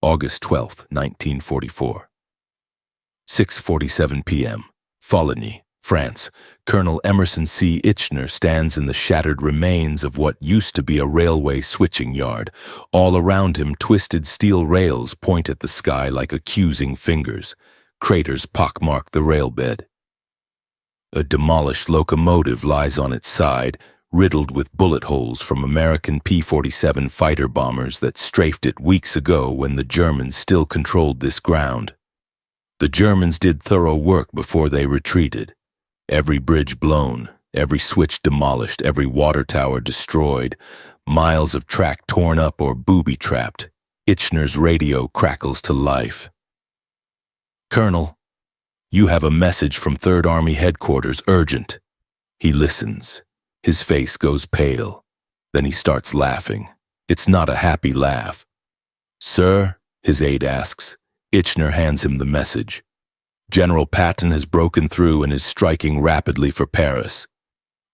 August 12, 1944. 6:47 p.m. Foligny, France. Colonel Emerson C. Itchner stands in the shattered remains of what used to be a railway switching yard. All around him, twisted steel rails point at the sky like accusing fingers. Craters pockmark the railbed. A demolished locomotive lies on its side, riddled with bullet holes from American P-47 fighter bombers that strafed it weeks ago when the Germans still controlled this ground. The Germans did thorough work before they retreated. Every bridge blown, every switch demolished, every water tower destroyed, miles of track torn up or booby-trapped. Itchner's radio crackles to life. "Colonel, you have a message from 3rd Army Headquarters, urgent." He listens. His face goes pale. Then he starts laughing. It's not a happy laugh. "Sir?" his aide asks. Itchner hands him the message. "General Patton has broken through and is striking rapidly for Paris.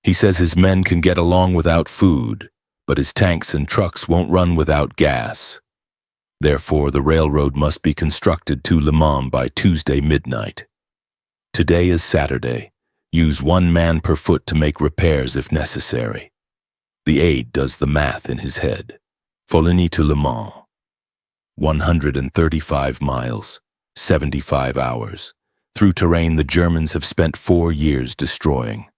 He says his men can get along without food, but his tanks and trucks won't run without gas. Therefore, the railroad must be constructed to Le Mans by Tuesday midnight. Today is Saturday. Use 1 man per foot to make repairs if necessary." The aide does the math in his head. Foligny to Le Mans. 135 miles, 75 hours, through terrain the Germans have spent 4 years destroying.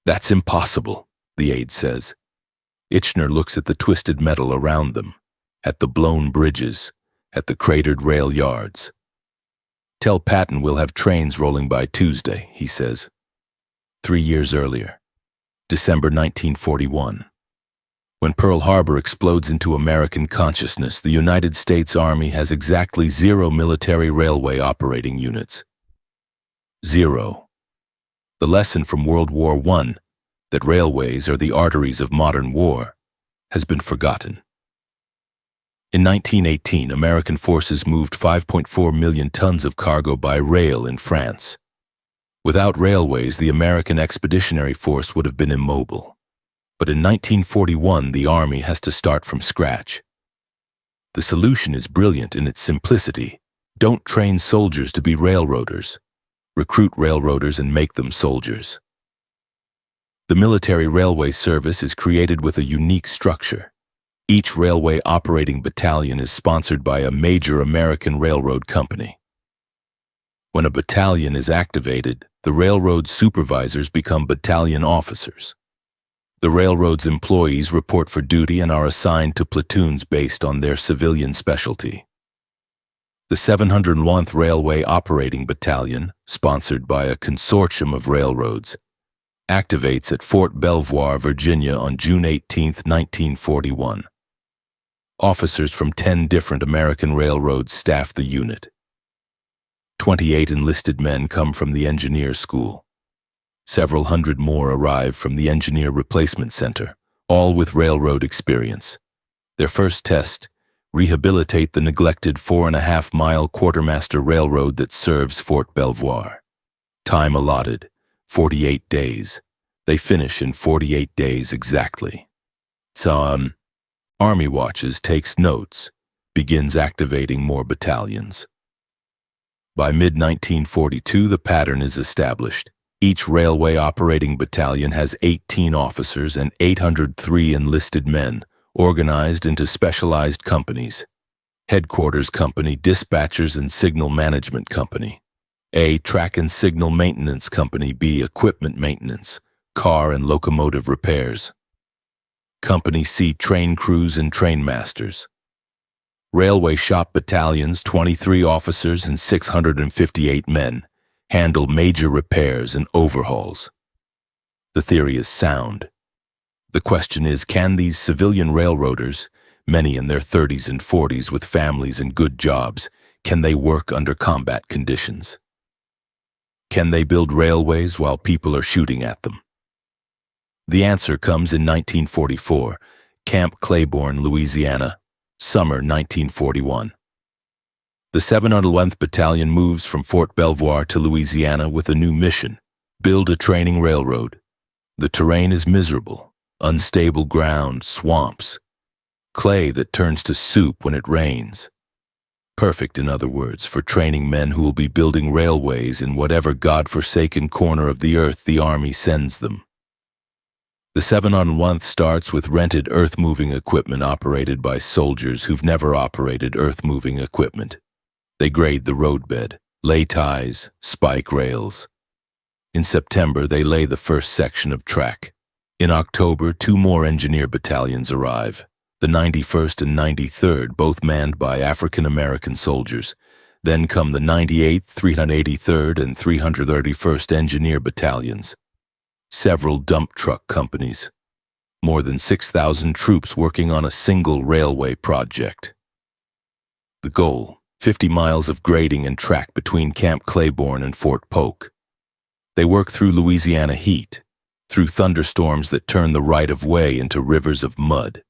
"That's impossible," the aide says. Itchner looks at the twisted metal around them, at the blown bridges, at the cratered rail yards. "Tell Patton we'll have trains rolling by Tuesday," he says. 3 years earlier, December 1941. When Pearl Harbor explodes into American consciousness, the United States Army has exactly 0 military railway operating units. 0. The lesson from World War I, that railways are the arteries of modern war, has been forgotten. In 1918, American forces moved 5.4 million tons of cargo by rail in France. Without railways, the American Expeditionary Force would have been immobile. But in 1941, the Army has to start from scratch. The solution is brilliant in its simplicity. Don't train soldiers to be railroaders. Recruit railroaders and make them soldiers. The military railway service is created with a unique structure. Each railway operating battalion is sponsored by a major American railroad company. When a battalion is activated, the railroad supervisors become battalion officers. The railroad's employees report for duty and are assigned to platoons based on their civilian specialty. The 701th Railway Operating Battalion, sponsored by a consortium of railroads, activates at Fort Belvoir, Virginia on June 18, 1941. Officers from 10 different American railroads staff the unit. 28 enlisted men come from the engineer school. Several hundred more arrive from the Engineer Replacement Center, all with railroad experience. Their first test, rehabilitate the neglected 4.5-mile quartermaster railroad that serves Fort Belvoir. Time allotted, 48 days. They finish in 48 days exactly. Army watches, takes notes, begins activating more battalions. By mid-1942, the pattern is established. Each railway operating battalion has 18 officers and 803 enlisted men, organized into specialized companies. Headquarters Company, Dispatchers and Signal Management Company. A. Track and Signal Maintenance Company. B. Equipment Maintenance, Car and Locomotive Repairs. Company C. Train Crews and Train Masters. Railway Shop Battalions, 23 officers and 658 men. Handle major repairs and overhauls. The theory is sound. The question is, can these civilian railroaders, many in their 30s and 40s with families and good jobs, can they work under combat conditions? Can they build railways while people are shooting at them? The answer comes in 1944, Camp Claiborne, Louisiana, summer 1941. The 711th Battalion moves from Fort Belvoir to Louisiana with a new mission: build a training railroad. The terrain is miserable, unstable ground, swamps, clay that turns to soup when it rains. Perfect, in other words, for training men who will be building railways in whatever God-forsaken corner of the earth the army sends them. The 7-on-1 starts with rented earth-moving equipment operated by soldiers who've never operated earth-moving equipment. They grade the roadbed, lay ties, spike rails. In September, they lay the first section of track. In October, 2 more engineer battalions arrive. The 91st and 93rd, both manned by African-American soldiers. Then come the 98th, 383rd, and 331st Engineer Battalions. Several dump truck companies. More than 6,000 troops working on a single railway project. The goal, 50 miles of grading and track between Camp Claiborne and Fort Polk. They work through Louisiana heat, through thunderstorms that turn the right-of-way into rivers of mud,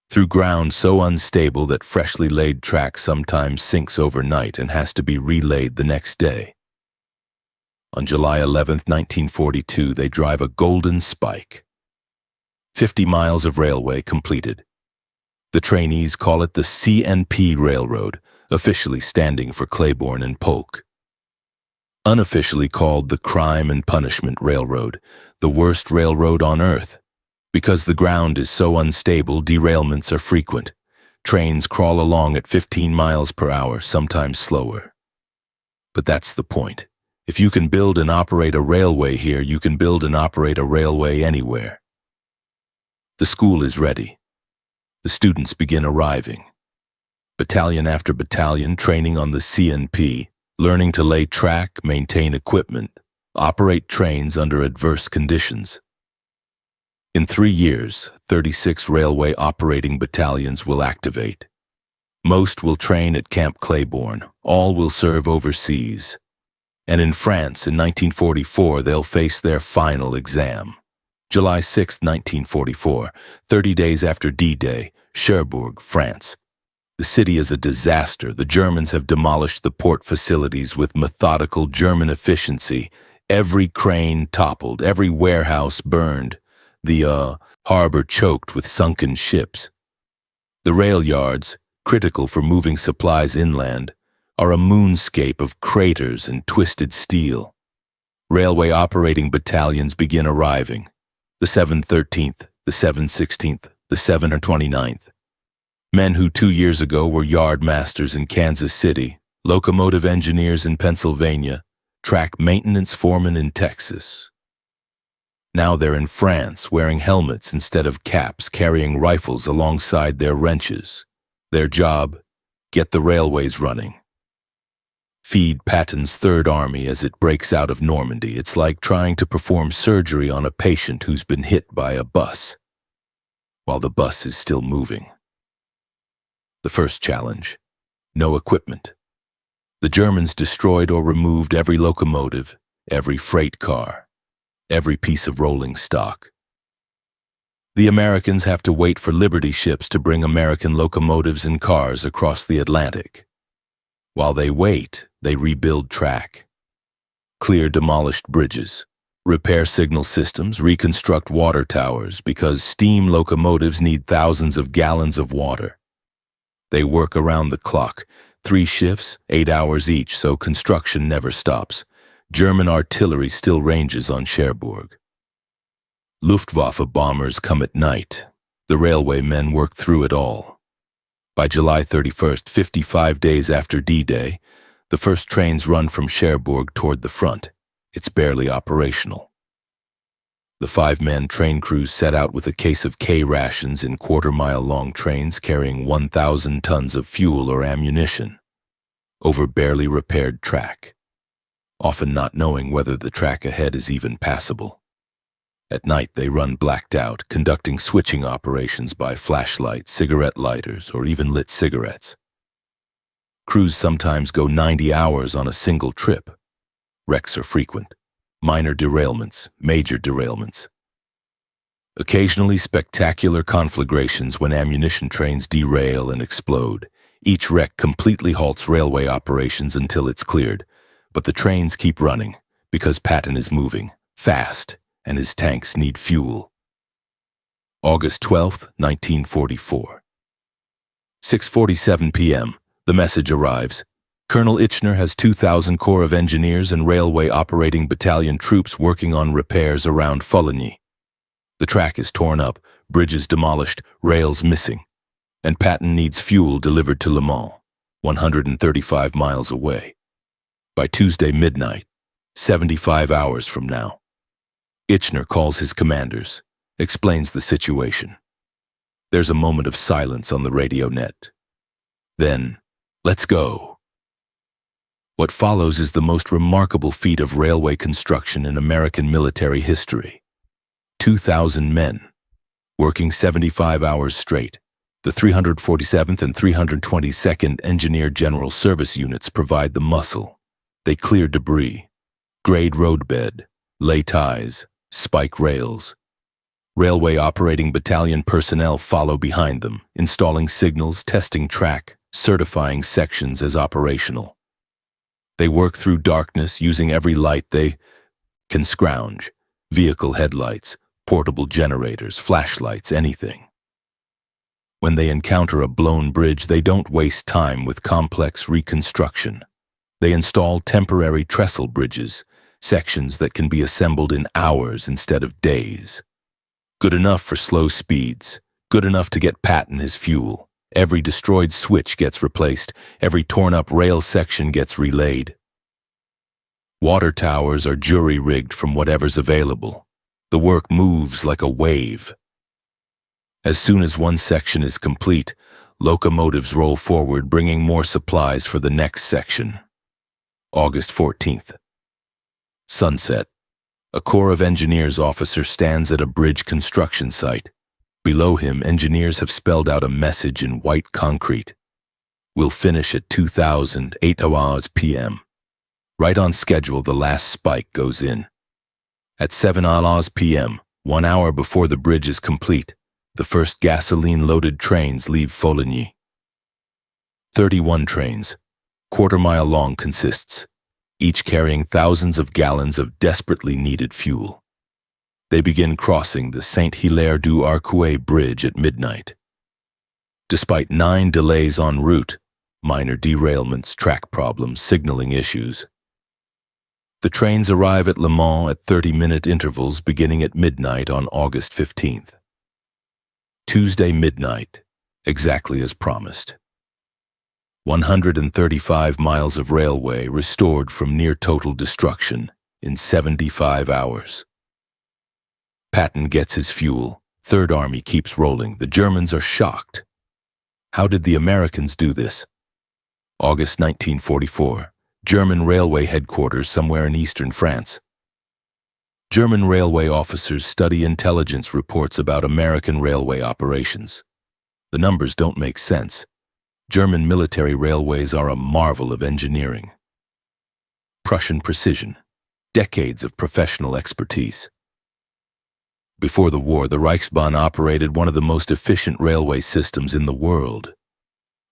through ground so unstable that freshly laid track sometimes sinks overnight and has to be relaid the next day. On July 11, 1942, they drive a golden spike. 50 miles of railway completed. The trainees call it the CNP Railroad, officially standing for Claiborne and Polk. Unofficially called the Crime and Punishment Railroad, the worst railroad on earth. Because the ground is so unstable, derailments are frequent. Trains crawl along at 15 miles per hour, sometimes slower. But that's the point. If you can build and operate a railway here, you can build and operate a railway anywhere. The school is ready. The students begin arriving. Battalion after battalion training on the CNP, learning to lay track, maintain equipment, operate trains under adverse conditions. In 3 years, 36 railway operating battalions will activate. Most will train at Camp Claiborne, all will serve overseas. And in France, in 1944, they'll face their final exam. July 6, 1944, 30 days after D-Day, Cherbourg, France. The city is a disaster. The Germans have demolished the port facilities with methodical German efficiency. Every crane toppled, every warehouse burned. The harbor choked with sunken ships. The rail yards, critical for moving supplies inland, are a moonscape of craters and twisted steel. Railway operating battalions begin arriving. The 713th, the 716th, the 729th. Men who 2 years ago were yardmasters in Kansas City, locomotive engineers in Pennsylvania, track maintenance foremen in Texas. Now they're in France, wearing helmets instead of caps, carrying rifles alongside their wrenches. Their job, get the railways running. Feed Patton's Third Army as it breaks out of Normandy. It's like trying to perform surgery on a patient who's been hit by a bus, while the bus is still moving. The first challenge, no equipment. The Germans destroyed or removed every locomotive, every freight car, every piece of rolling stock. The Americans have to wait for Liberty ships to bring American locomotives and cars across the Atlantic. While they wait, they rebuild track, clear demolished bridges, repair signal systems, reconstruct water towers because steam locomotives need thousands of gallons of water. They work around the clock, 3 shifts, 8 hours each, so construction never stops. German artillery still ranges on Cherbourg. Luftwaffe bombers come at night. The railway men work through it all. By July 31st, 55 days after D-Day, the first trains run from Cherbourg toward the front. It's barely operational. The 5-man train crews set out with a case of K rations in quarter-mile-long trains carrying 1,000 tons of fuel or ammunition over barely repaired track, often not knowing whether the track ahead is even passable. At night, they run blacked out, conducting switching operations by flashlight, cigarette lighters, or even lit cigarettes. Crews sometimes go 90 hours on a single trip. Wrecks are frequent. Minor derailments, major derailments. Occasionally spectacular conflagrations when ammunition trains derail and explode. Each wreck completely halts railway operations until it's cleared. But the trains keep running because Patton is moving fast and his tanks need fuel. August 12, 1944. 6:47 p.m. The message arrives. Colonel Itchner has 2,000 Corps of Engineers and Railway Operating Battalion troops working on repairs around Foligny. The track is torn up, bridges demolished, rails missing, and Patton needs fuel delivered to Le Mans, 135 miles away. By Tuesday midnight, 75 hours from now. Itchner calls his commanders, explains the situation. There's a moment of silence on the radio net. Then, let's go. What follows is the most remarkable feat of railway construction in American military history. 2,000 men, working 75 hours straight. The 347th and 322nd Engineer General Service Units provide the muscle. They clear debris, grade roadbed, lay ties, spike rails. Railway Operating Battalion personnel follow behind them, installing signals, testing track, certifying sections as operational. They work through darkness using every light they can scrounge, vehicle headlights, portable generators, flashlights, anything. When they encounter a blown bridge, they don't waste time with complex reconstruction. They install temporary trestle bridges, sections that can be assembled in hours instead of days. Good enough for slow speeds, good enough to get Patton his fuel. Every destroyed switch gets replaced, every torn-up rail section gets relayed. Water towers are jury-rigged from whatever's available. The work moves like a wave. As soon as one section is complete, locomotives roll forward, bringing more supplies for the next section. August 14th. Sunset. A Corps of Engineers officer stands at a bridge construction site. Below him, engineers have spelled out a message in white concrete. We'll finish at 2008 hours p.m. Right on schedule, the last spike goes in. At 7 hours p.m., 1 hour before the bridge is complete, the first gasoline-loaded trains leave Foligny. 31 trains, quarter-mile long consists, each carrying thousands of gallons of desperately needed fuel. They begin crossing the Saint-Hilaire-du-Arcueil bridge at midnight. Despite 9 delays en route, minor derailments, track problems, signaling issues, the trains arrive at Le Mans at 30-minute intervals beginning at midnight on August 15th. Tuesday midnight, exactly as promised. 135 miles of railway restored from near total destruction in 75 hours. Patton gets his fuel. Third Army keeps rolling. The Germans are shocked. How did the Americans do this? August 1944. German railway headquarters somewhere in eastern France. German railway officers study intelligence reports about American railway operations. The numbers don't make sense. German military railways are a marvel of engineering. Prussian precision. Decades of professional expertise. Before the war, the Reichsbahn operated one of the most efficient railway systems in the world.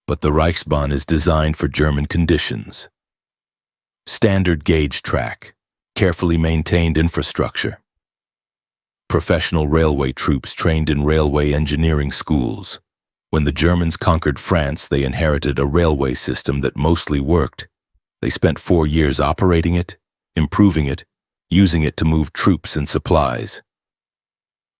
But the Reichsbahn is designed for German conditions. Standard gauge track, carefully maintained infrastructure. Professional railway troops trained in railway engineering schools. When the Germans conquered France, they inherited a railway system that mostly worked. They spent 4 years operating it, improving it, using it to move troops and supplies.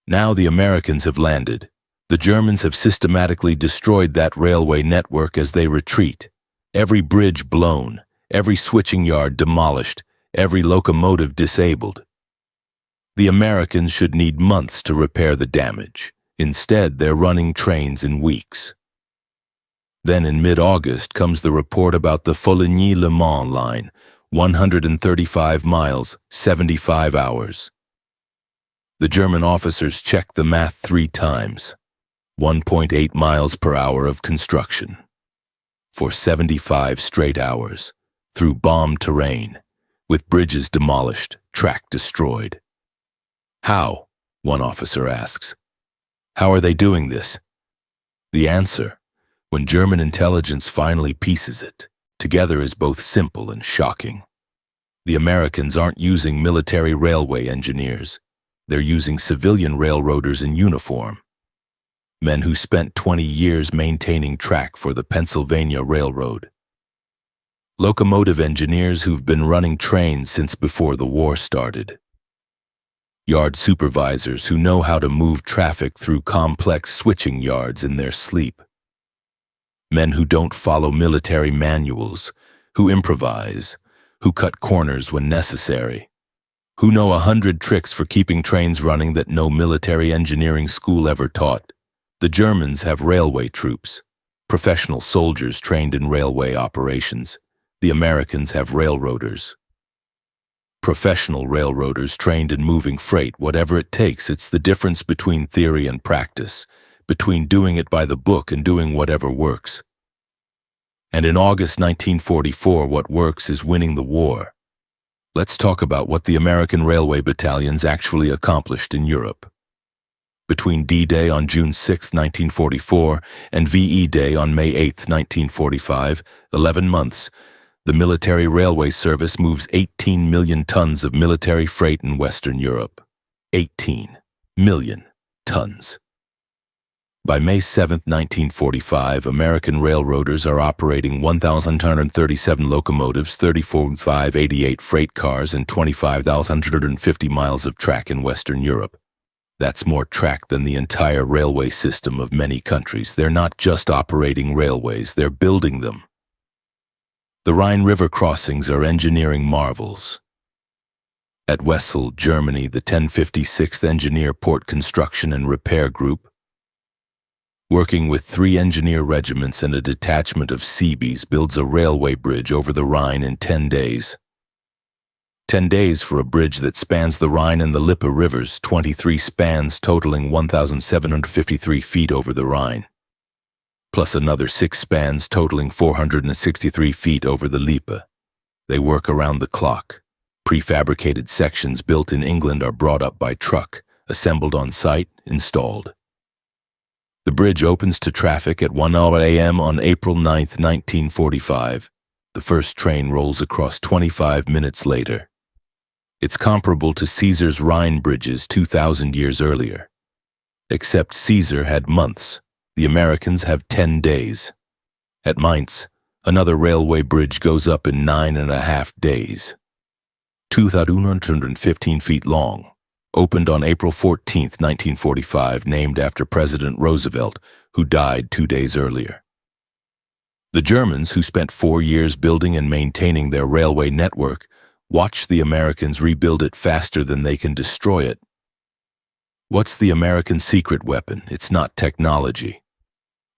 Now the Americans have landed. The Germans have systematically destroyed that railway network as they retreat. Every bridge blown, every switching yard demolished, every locomotive disabled. The Americans should need months to repair the damage. Instead, they're running trains in weeks. Then in mid-August comes the report about the Foligny-Le Mans line, 135 miles, 75 hours. The German officers check the math 3 times. 1.8 miles per hour of construction. For 75 straight hours, through bombed terrain, with bridges demolished, track destroyed. How? One officer asks. How are they doing this? The answer, when German intelligence finally pieces it together, is both simple and shocking. The Americans aren't using military railway engineers. They're using civilian railroaders in uniform. men who spent 20 years maintaining track for the Pennsylvania Railroad. Locomotive engineers who've been running trains since before the war started. Yard supervisors who know how to move traffic through complex switching yards in their sleep. Men who don't follow military manuals, who improvise, who cut corners when necessary, who know 100 tricks for keeping trains running that no military engineering school ever taught. The Germans have railway troops, professional soldiers trained in railway operations. The Americans have railroaders. Professional railroaders trained in moving freight, whatever it takes. It's the difference between theory and practice, between doing it by the book and doing whatever works. And in August 1944, what works is winning the war. Let's talk about what the American railway battalions actually accomplished in Europe. Between D-Day on June 6, 1944, and VE Day on May 8, 1945, 11 months, the military railway service moves 18 million tons of military freight in Western Europe. 18 million tons. By May 7, 1945, American railroaders are operating 1,137 locomotives, 34,588 freight cars, and 25,150 miles of track in Western Europe. That's more track than the entire railway system of many countries. They're not just operating railways, they're building them. The Rhine River crossings are engineering marvels. At Wessel, Germany, the 1056th Engineer Port Construction and Repair Group, working with 3 engineer regiments and a detachment of Seabees, builds a railway bridge over the Rhine in 10 days. 10 days for a bridge that spans the Rhine and the Lippe rivers, 23 spans totaling 1,753 feet over the Rhine, plus another 6 spans totaling 463 feet over the Lippe. They work around the clock. Prefabricated sections built in England are brought up by truck, assembled on site, installed. The bridge opens to traffic at 1 a.m. on April 9, 1945. The first train rolls across 25 minutes later. It's comparable to Caesar's Rhine bridges 2,000 years earlier. Except Caesar had months. The Americans have 10 days. At Mainz, another railway bridge goes up in 9.5 days. 2,115 feet long. Opened on April 14, 1945, named after President Roosevelt, who died 2 days earlier. The Germans, who spent 4 years building and maintaining their railway network, watch the Americans rebuild it faster than they can destroy it. What's the American secret weapon? It's not technology.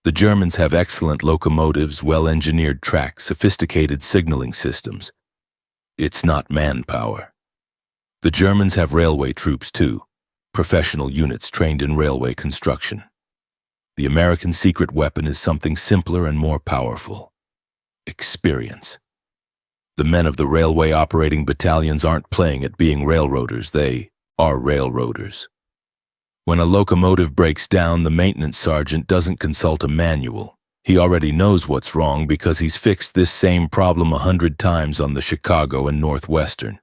The Germans have excellent locomotives, well-engineered tracks, sophisticated signaling systems. It's not manpower. The Germans have railway troops too, professional units trained in railway construction. The American secret weapon is something simpler and more powerful: experience. The men of the railway operating battalions aren't playing at being railroaders, they are railroaders. When a locomotive breaks down, the maintenance sergeant doesn't consult a manual. He already knows what's wrong because he's fixed this same problem 100 times on the Chicago and Northwestern.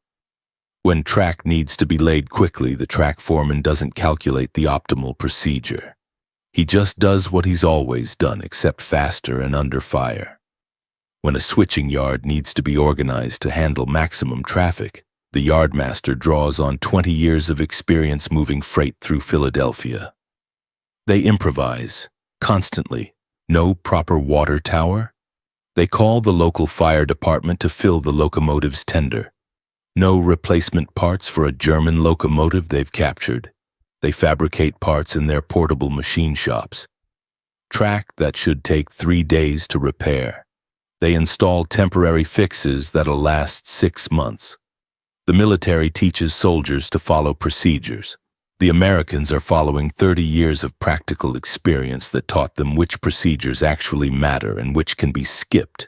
When track needs to be laid quickly, the track foreman doesn't calculate the optimal procedure. He just does what he's always done, except faster and under fire. When a switching yard needs to be organized to handle maximum traffic, the yardmaster draws on 20 years of experience moving freight through Philadelphia. They improvise, constantly. No proper water tower? They call the local fire department to fill the locomotive's tender. No replacement parts for a German locomotive they've captured. They fabricate parts in their portable machine shops. Track that should take 3 days to repair. They install temporary fixes that'll last 6 months. The military teaches soldiers to follow procedures. The Americans are following 30 years of practical experience that taught them which procedures actually matter and which can be skipped.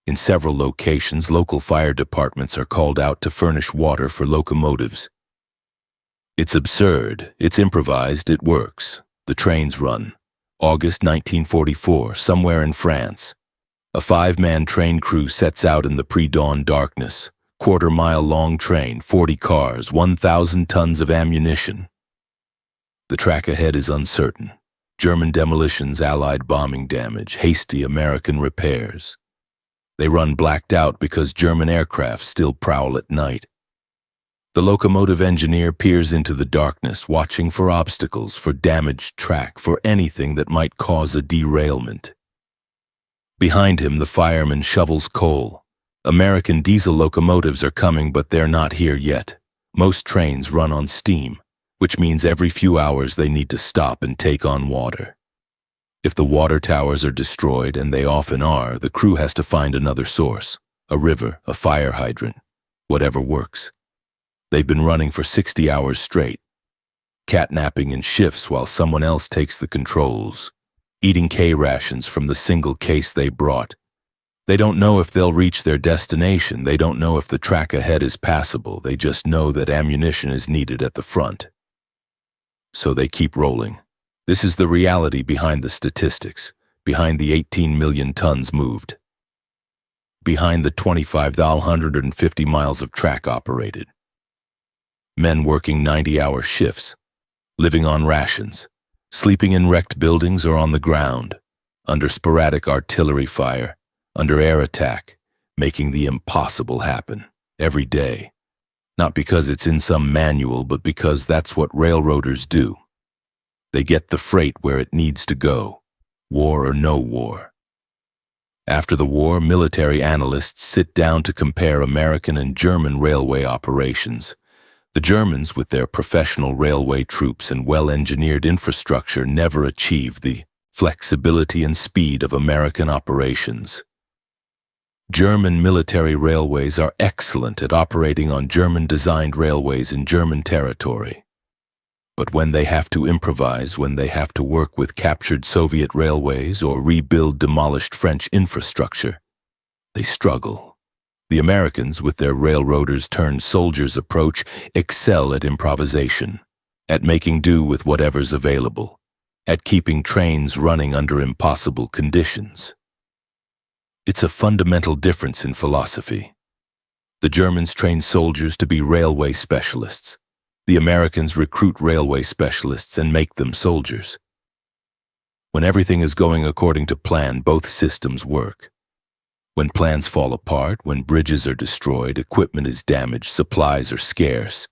In several locations, local fire departments are called out to furnish water for locomotives. It's absurd, it's improvised, it works. The trains run. August 1944, somewhere in France. A 5-man train crew sets out in the pre-dawn darkness. Quarter-mile-long train, 40 cars, 1,000 tons of ammunition. The track ahead is uncertain. German demolitions, Allied bombing damage, hasty American repairs. They run blacked out because German aircraft still prowl at night. The locomotive engineer peers into the darkness, watching for obstacles, for damaged track, for anything that might cause a derailment. Behind him, the fireman shovels coal. American diesel locomotives are coming, but they're not here yet. Most trains run on steam, which means every few hours they need to stop and take on water. If the water towers are destroyed, and they often are, the crew has to find another source, a river, a fire hydrant, whatever works. They've been running for 60 hours straight, catnapping in shifts while someone else takes the controls, eating K-rations from the single case they brought. They don't know if they'll reach their destination. They don't know if the track ahead is passable. They just know that ammunition is needed at the front. So they keep rolling. This is the reality behind the statistics, behind the 18 million tons moved, behind the 25,150 miles of track operated. Men working 90-hour shifts, living on rations, sleeping in wrecked buildings or on the ground, under sporadic artillery fire, under air attack, making the impossible happen, every day. Not because it's in some manual, but because that's what railroaders do. They get the freight where it needs to go, war or no war. After the war, military analysts sit down to compare American and German railway operations. The Germans, with their professional railway troops and well-engineered infrastructure, never achieved the flexibility and speed of American operations. German military railways are excellent at operating on German-designed railways in German territory. But when they have to improvise, when they have to work with captured Soviet railways or rebuild demolished French infrastructure, they struggle. The Americans, with their railroaders-turned-soldiers approach, excel at improvisation, at making do with whatever's available, at keeping trains running under impossible conditions. It's a fundamental difference in philosophy. The Germans train soldiers to be railway specialists. The Americans recruit railway specialists and make them soldiers. When everything is going according to plan, both systems work. When plans fall apart, when bridges are destroyed, equipment is damaged, supplies are scarce,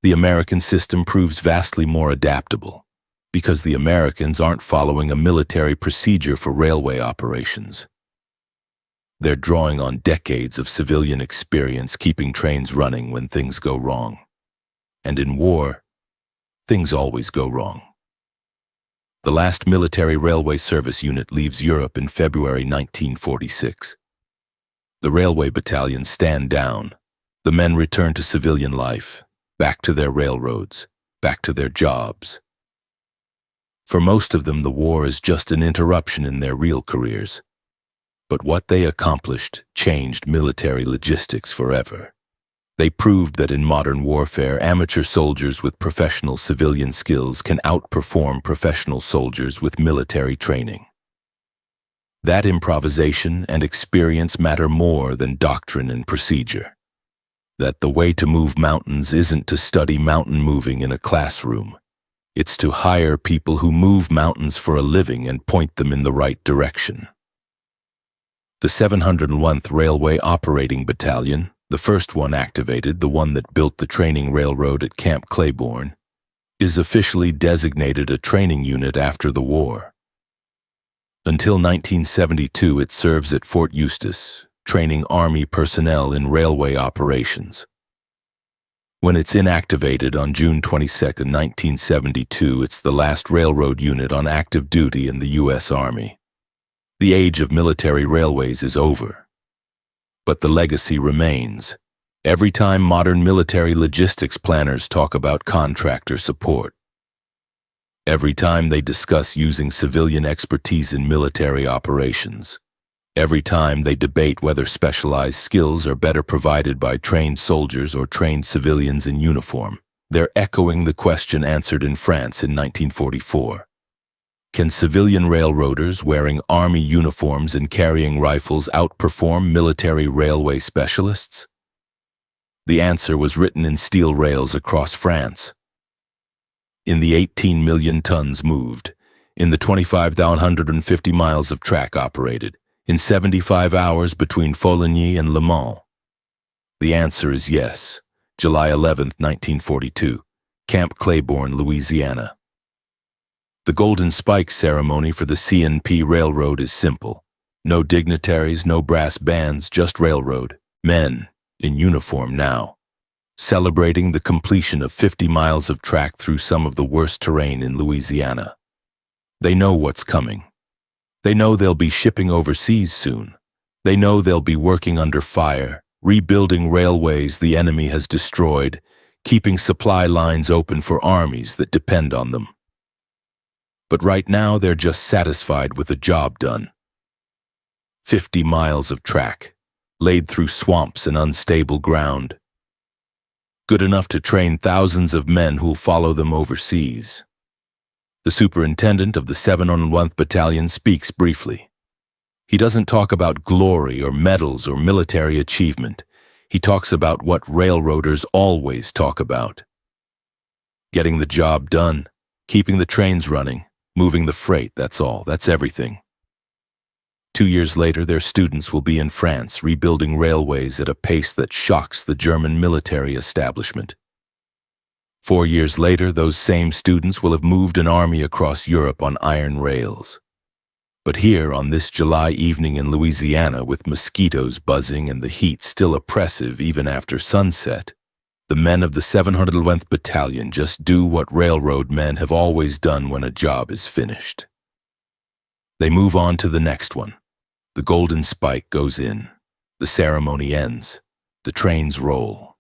the American system proves vastly more adaptable, because the Americans aren't following a military procedure for railway operations. They're drawing on decades of civilian experience keeping trains running when things go wrong. And in war, things always go wrong. The last military railway service unit leaves Europe in February 1946. The railway battalions stand down. The men return to civilian life, back to their railroads, back to their jobs. For most of them, the war is just an interruption in their real careers. But what they accomplished changed military logistics forever. They proved that in modern warfare, amateur soldiers with professional civilian skills can outperform professional soldiers with military training. That improvisation and experience matter more than doctrine and procedure. That the way to move mountains isn't to study mountain moving in a classroom. It's to hire people who move mountains for a living and point them in the right direction. The 701th Railway Operating Battalion, the first one activated, the one that built the training railroad at Camp Claiborne, is officially designated a training unit after the war. Until 1972, it serves at Fort Eustis, training Army personnel in railway operations. When it's inactivated on June 22, 1972, it's the last railroad unit on active duty in the U.S. Army. The age of military railways is over. But the legacy remains. Every time modern military logistics planners talk about contractor support, every time they discuss using civilian expertise in military operations, every time they debate whether specialized skills are better provided by trained soldiers or trained civilians in uniform, they're echoing the question answered in France in 1944. Can civilian railroaders wearing army uniforms and carrying rifles outperform military railway specialists? The answer was written in steel rails across France. In the 18 million tons moved, in the 25,150 miles of track operated in 75 hours between Foligny and Le Mans? The answer is yes. July 11, 1942, Camp Claiborne, Louisiana. The Golden Spike ceremony for the C&P Railroad is simple. No dignitaries, no brass bands, just railroad. Men, in uniform now, celebrating the completion of 50 miles of track through some of the worst terrain in Louisiana. They know what's coming. They know they'll be shipping overseas soon. They know they'll be working under fire, rebuilding railways the enemy has destroyed, keeping supply lines open for armies that depend on them. But right now they're just satisfied with the job done. 50 miles of track, laid through swamps and unstable ground. Good enough to train thousands of men who'll follow them overseas. The superintendent of the 701th Battalion speaks briefly. He doesn't talk about glory or medals or military achievement. He talks about what railroaders always talk about. Getting the job done, keeping the trains running, moving the freight, that's all, that's everything. 2 years later, their students will be in France, rebuilding railways at a pace that shocks the German military establishment. 4 years later, those same students will have moved an army across Europe on iron rails. But here, on this July evening in Louisiana, with mosquitoes buzzing and the heat still oppressive even after sunset, the men of the 701th Battalion just do what railroad men have always done when a job is finished. They move on to the next one. The Golden Spike goes in. The ceremony ends. The trains roll.